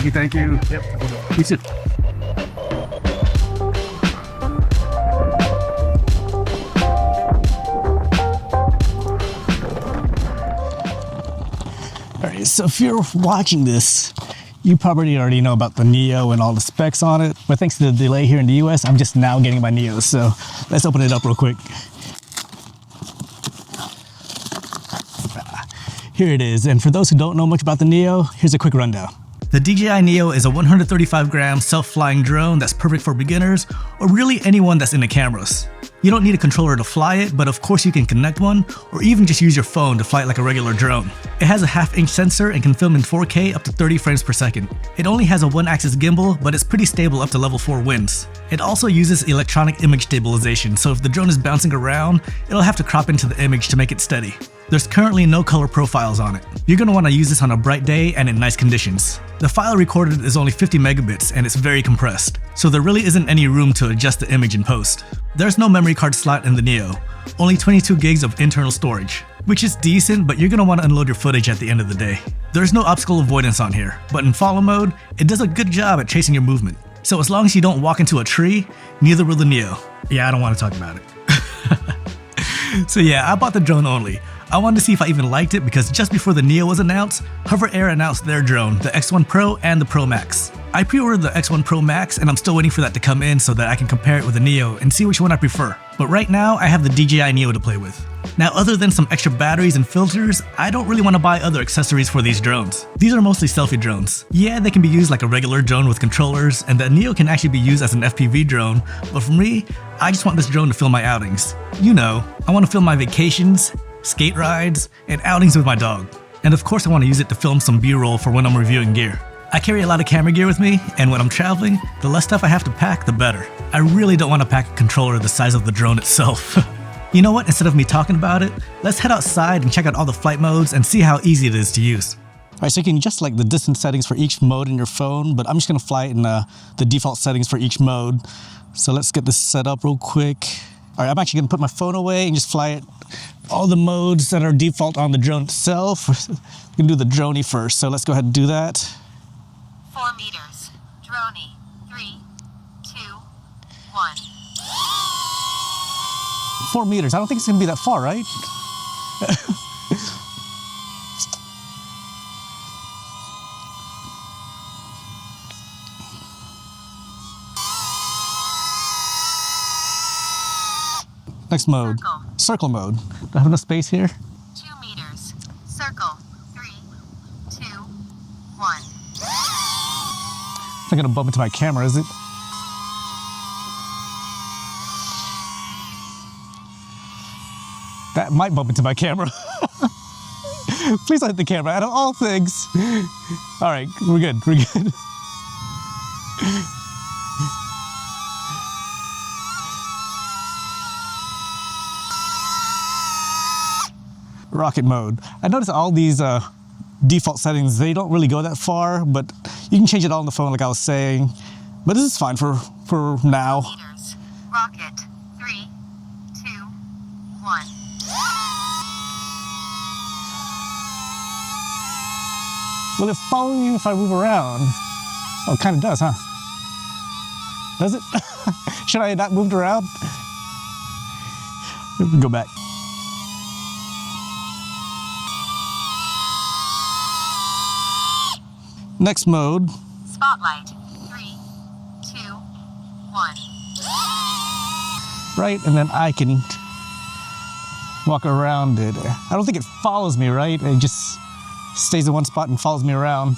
you, thank you. Yep. You too. Alright, so if you're watching this, you probably already know about the Neo and all the specs on it, but thanks to the delay here in the US, I'm just now getting my Neo, so let's open it up real quick. Here it is, and for those who don't know much about the Neo, here's a quick rundown. The DJI Neo is a 135-gram self-flying drone that's perfect for beginners, or really anyone that's into cameras. You don't need a controller to fly it, but of course you can connect one, or even just use your phone to fly it like a regular drone. It has a half-inch sensor and can film in 4K up to 30 frames per second. It only has a one-axis gimbal, but it's pretty stable up to level 4 winds. It also uses electronic image stabilization, so if the drone is bouncing around, it'll have to crop into the image to make it steady. There's currently no color profiles on it. You're going to want to use this on a bright day and in nice conditions. The file recorded is only 50 megabits and it's very compressed, so there really isn't any room to adjust the image in post. There's no memory card slot in the Neo, only 22 gigs of internal storage, which is decent, but you're going to want to unload your footage at the end of the day. There's no obstacle avoidance on here, but in follow mode, it does a good job at tracing your movement. So as long as you don't walk into a tree, neither will the Neo. Yeah, I don't want to talk about it. So yeah, I bought the drone only. I wanted to see if I even liked it because just before the Neo was announced, Hover Air announced their drone, the X1 Pro and the Pro Max. I pre-ordered the X1 Pro Max and I'm still waiting for that to come in so that I can compare it with the Neo and see which one I prefer. But right now, I have the DJI Neo to play with. Now, other than some extra batteries and filters, I don't really want to buy other accessories for these drones. These are mostly selfie drones. Yeah, they can be used like a regular drone with controllers, and the Neo can actually be used as an FPV drone, but for me, I just want this drone to film my outings. You know, I want to film my vacations, skate rides, and outings with my dog. And of course I want to use it to film some B-roll for when I'm reviewing gear. I carry a lot of camera gear with me, and when I'm traveling, the less stuff I have to pack, the better. I really don't want to pack a controller the size of the drone itself. You know what, instead of me talking about it, let's head outside and check out all the flight modes and see how easy it is to use. Alright, so you can adjust like the distance settings for each mode in your phone, but I'm just going to fly it in the default settings for each mode. So let's get this set up real quick. Alright, I'm actually going to put my phone away and just fly it all the modes that are default on the drone itself. We're going to do the Dronie first, so let's go ahead and do that. 4 meters. Dronie. 3, 2, 1. 4 meters. I don't think it's going to be that far, right? Next mode. Circle mode. Do I have enough space here? 2 meters. Circle. 3, 2, 1. It's not going to bump into my camera, is it? That might bump into my camera. Please don't hit the camera, out of all things. All right, we're good, we're good. Rocket mode. I noticed all these default settings, they don't really go that far, but you can change it all on the phone like I was saying. But this is fine for now. Meters. Rocket. 3, 2, 1. Will it follow me if I move around? Oh, it kind of does, huh? Does it? Should I have not moved around? Go back. Next mode. Spotlight. 3, 2, 1. Right, and then I can walk around it. I don't think it follows me, right? It just stays in one spot and follows me around.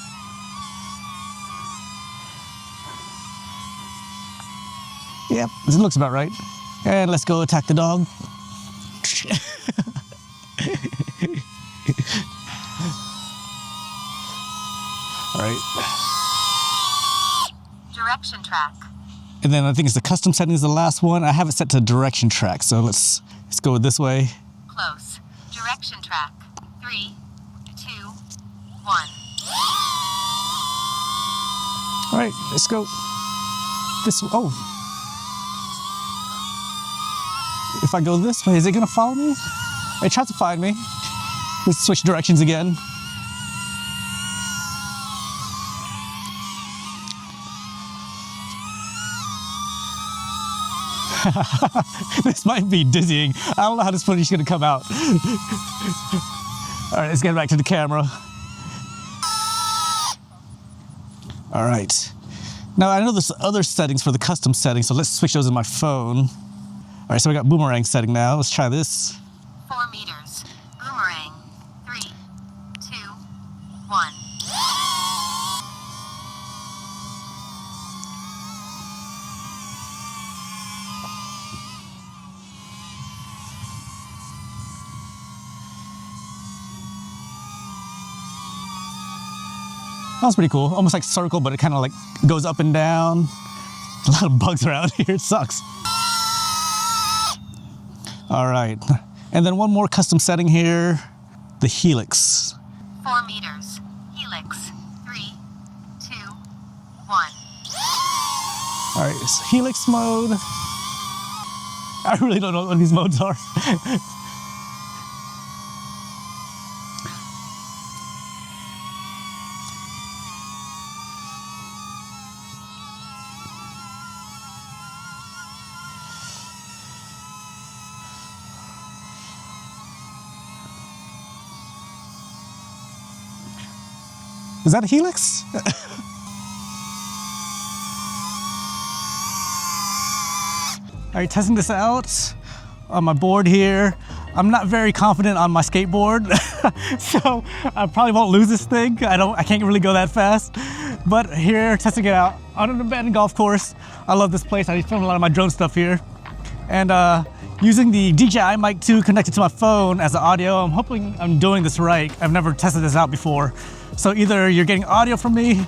Yep, this looks about right. And let's go attack the dog. All right. Direction track. And then I think it's the custom setting is the last one. I have it set to direction track, so let's go this way. Close. Direction track. 3, 2, 1. All right, let's go. This, oh. If I go this way, is it gonna follow me? It tries to find me. Let's switch directions again. This might be dizzying. I don't know how this footage is gonna come out. All right, let's get back to the camera. All right. Now I know there's other settings for the custom settings, so let's switch those in my phone. All right, so we got boomerang setting now. Let's try this. 4 meters. Boomerang. 3, 2, 1. That was pretty cool. Almost like circle, but it kind of like goes up and down. A lot of bugs around here. It sucks. All right. And then one more custom setting here, the Helix. 4 meters. Helix. 3, 2, 1. All right, it's Helix mode. I really don't know what these modes are. Is that a Helix? All right, testing this out on my board here. I'm not very confident on my skateboard, so I probably won't lose this thing. I can't really go that fast. But here, testing it out on an abandoned golf course. I love this place. I film a lot of my drone stuff here. And using the DJI Mic 2 connected to my phone as the audio, I'm hoping I'm doing this right. I've never tested this out before. So either you're getting audio from me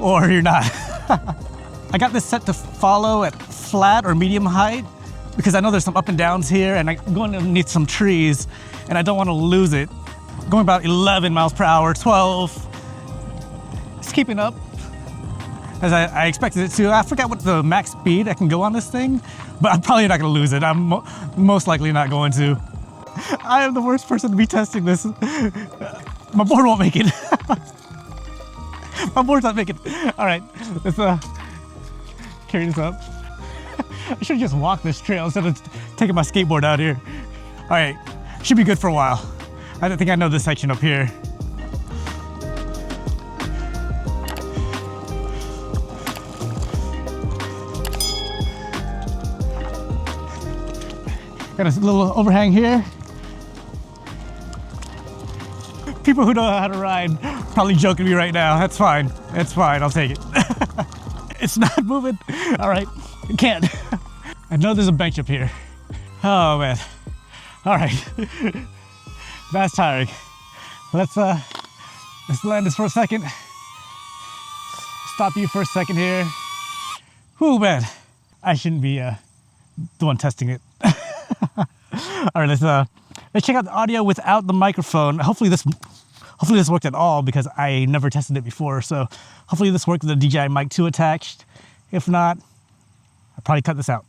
or you're not. I got this set to follow at flat or medium height because I know there's some up and downs here and I'm going underneath some trees and I don't want to lose it. Going about 11 miles per hour, 12. It's keeping up as I expected it to. I forgot what the max speed I can go on this thing, but I'm probably not going to lose it. I'm most likely not going to. I am the worst person to be testing this. My board won't make it. My board's not making it. All right, let's carry this up. I should just walk this trail instead of taking my skateboard out here. All right, should be good for a while. I think I know this section up here. Got a little overhang here. People who know how to ride probably joking me right now. That's fine. It's fine. I'll take it. It's not moving. All right. I can't. I know there's a bench up here. Oh man. All right. That's tiring. Let's land this for a second. Stop you for a second here. Whew, man. I shouldn't be the one testing it. All right, let's check out the audio without the microphone. Hopefully this worked at all because I never tested it before. So hopefully this worked with the DJI Mic 2 attached. If not, I'll probably cut this out.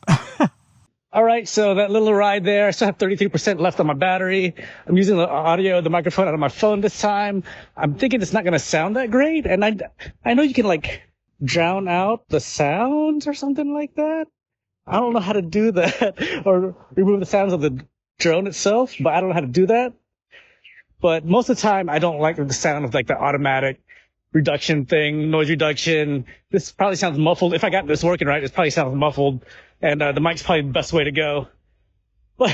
All right, so that little ride there, I still have 33% left on my battery. I'm using the audio, the microphone out of my phone this time. I'm thinking it's not gonna sound that great. And I know you can like drown out the sounds or something like that. I don't know how to do that or remove the sounds of the drone itself, but I don't know how to do that. But most of the time, I don't like the sound of like the automatic reduction thing, noise reduction. This probably sounds muffled. If I got this working right, it probably sounds muffled. And the mic's probably the best way to go. I'm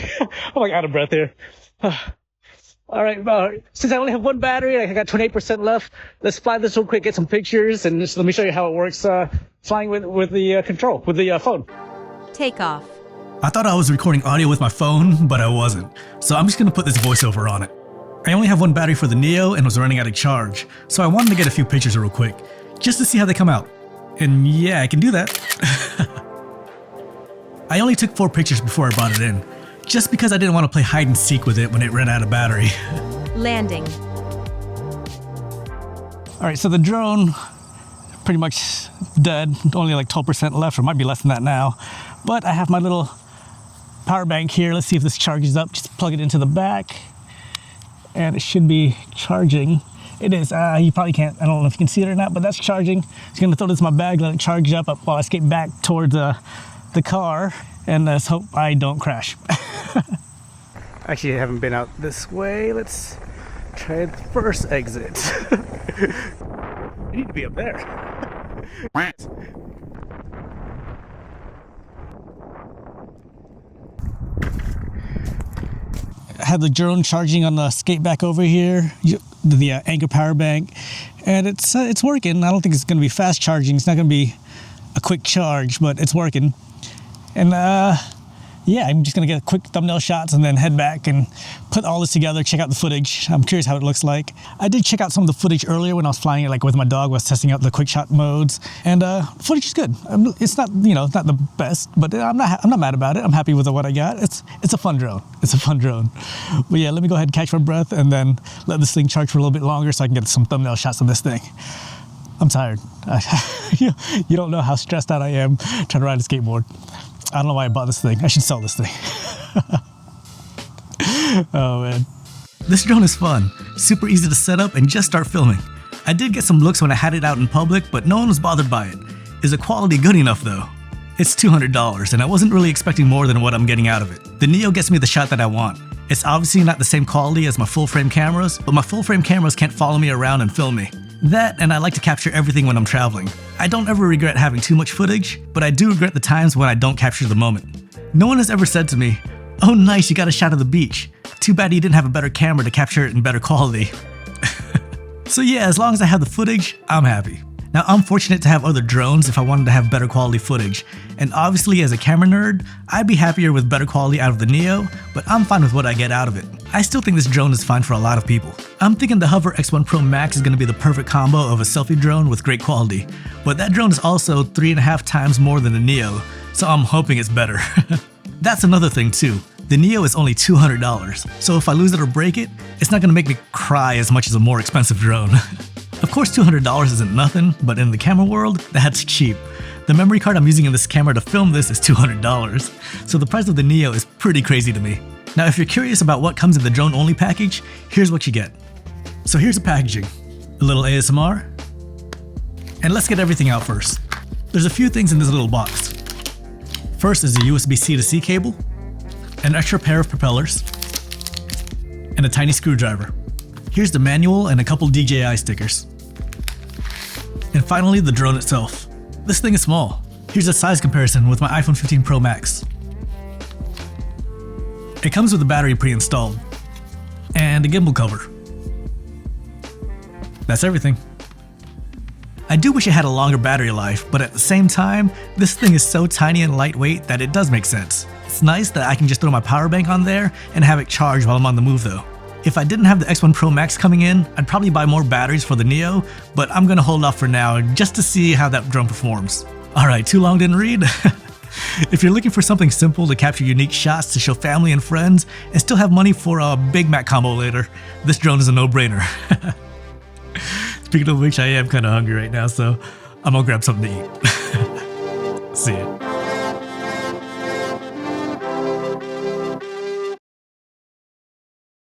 like out of breath here. All right, since I only have one battery, I got 28% left. Let's fly this real quick, get some pictures, and just let me show you how it works flying with the control, with the phone. Take off. I thought I was recording audio with my phone, but I wasn't. So I'm just gonna put this voiceover on it. I only have one battery for the Neo and was running out of charge, so I wanted to get a few pictures real quick, just to see how they come out. And yeah, I can do that. I only took 4 pictures before I brought it in, just because I didn't want to play hide and seek with it when it ran out of battery. Landing. All right, so the drone, pretty much dead, only like 12% left, or might be less than that now. But I have my little power bank here. Let's see if this charges up. Just plug it into the back and it should be charging. It is, you probably can't, I don't know if you can see it or not, but that's charging. Just gonna throw this in my bag, let it charge up while I skate back towards the car, and let's hope I don't crash. Actually, I haven't been out this way. Let's try the first exit. I need to be up there. I have the drone charging on the skate back over here, the Anchor power bank, and it's working. I don't think it's going to be fast charging. It's not going to be a quick charge, but it's working. And yeah, I'm just going to get quick thumbnail shots and then head back and put all this together, check out the footage. I'm curious how it looks like. I did check out some of the footage earlier when I was flying it, like with my dog, was testing out the quick shot modes, and footage is good. It's not, it's not the best, but I'm not mad about it. I'm happy with what I got. It's a fun drone. It's a fun drone. But yeah, let me go ahead and catch my breath and then let this thing charge for a little bit longer so I can get some thumbnail shots of this thing. I'm tired. You don't know how stressed out I am trying to ride a skateboard. I don't know why I bought this thing. I should sell this thing. Oh man. This drone is fun, super easy to set up and just start filming. I did get some looks when I had it out in public, but no one was bothered by it. Is the quality good enough though? It's $200 and I wasn't really expecting more than what I'm getting out of it. The Neo gets me the shot that I want. It's obviously not the same quality as my full frame cameras, but my full frame cameras can't follow me around and film me. That, and I like to capture everything when I'm traveling. I don't ever regret having too much footage, but I do regret the times when I don't capture the moment. No one has ever said to me, "Oh nice, you got a shot of the beach. Too bad you didn't have a better camera to capture it in better quality." So yeah, as long as I have the footage, I'm happy. Now I'm fortunate to have other drones if I wanted to have better quality footage, and obviously as a camera nerd, I'd be happier with better quality out of the Neo, but I'm fine with what I get out of it. I still think this drone is fine for a lot of people. I'm thinking the Hover X1 Pro Max is going to be the perfect combo of a selfie drone with great quality, but that drone is also 3.5 times more than the Neo, so I'm hoping it's better. That's another thing too. The Neo is only $200, so if I lose it or break it, it's not going to make me cry as much as a more expensive drone. Of course $200 isn't nothing, but in the camera world, that's cheap. The memory card I'm using in this camera to film this is $200, so the price of the Neo is pretty crazy to me. Now if you're curious about what comes in the drone only package, here's what you get. So here's the packaging. A little ASMR. And let's get everything out first. There's a few things in this little box. First is a USB-C to C cable, an extra pair of propellers, and a tiny screwdriver. Here's the manual and a couple DJI stickers. And finally, the drone itself. This thing is small. Here's a size comparison with my iPhone 15 Pro Max. It comes with a battery pre-installed, and a gimbal cover. That's everything. I do wish it had a longer battery life, but at the same time, this thing is so tiny and lightweight that it does make sense. It's nice that I can just throw my power bank on there and have it charge while I'm on the move though. If I didn't have the X1 Pro Max coming in, I'd probably buy more batteries for the Neo, but I'm gonna hold off for now just to see how that drone performs. Alright, too long didn't read? If you're looking for something simple to capture unique shots to show family and friends and still have money for a Big Mac combo later, this drone is a no-brainer. Speaking of which, I am kinda hungry right now, so I'm gonna grab something to eat. See ya.